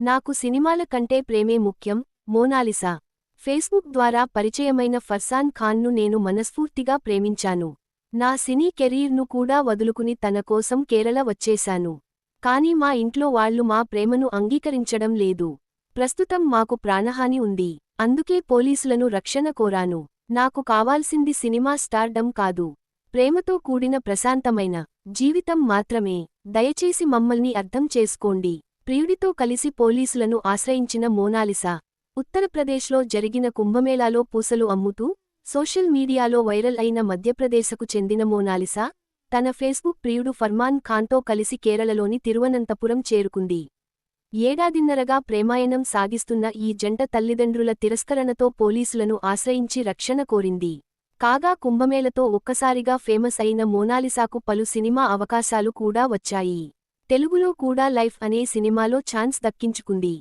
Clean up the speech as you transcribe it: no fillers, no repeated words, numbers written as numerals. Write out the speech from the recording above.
నాకు సినిమాల కంటే ప్రేమే ముఖ్యం. మోనాలిసా. ఫేస్బుక్ ద్వారా పరిచయమైన ఫర్సాన్ ఖాన్ను నేను మనస్ఫూర్తిగా ప్రేమించాను. నా సినీ కెరీర్ను కూడా వదులుకుని తన కోసం కేరళ వచ్చేశాను. కానీ మా ఇంట్లో వాళ్లు మా ప్రేమను అంగీకరించడం లేదు. ప్రస్తుతం మాకు ప్రాణహాని ఉంది. అందుకే పోలీసులను రక్షణ కోరాను. నాకు కావాల్సింది సినిమా స్టార్డమ్ కాదు, ప్రేమతో కూడిన ప్రశాంతమైన జీవితం మాత్రమే. దయచేసి మమ్మల్ని అర్థం చేసుకోండి. ప్రియుడితో కలిసి పోలీసులను ఆశ్రయించిన మోనాలిసా. ఉత్తరప్రదేశ్లో జరిగిన కుంభమేళాలో పూసలు అమ్ముతూ సోషల్ మీడియాలో వైరల్ అయిన మధ్యప్రదేశకు చెందిన మోనాలిసా తన ఫేస్బుక్ ప్రియుడు ఫర్మాన్ ఖాన్తో కలిసి కేరళలోని తిరువనంతపురం చేరుకుంది. ఏడాదిన్నరగా ప్రేమాయణం సాగిస్తున్న ఈ జంట తల్లిదండ్రుల తిరస్కరణతో పోలీసులను ఆశ్రయించి రక్షణ కోరింది. కాగా కుంభమేళతో ఒక్కసారిగా ఫేమస్ అయిన మోనాలిసాకు పలు సినిమా అవకాశాలు కూడా వచ్చాయి. తెలుగులో కూడా లైఫ్ అనే సినిమాలో ఛాన్స్ దక్కించుకుంది.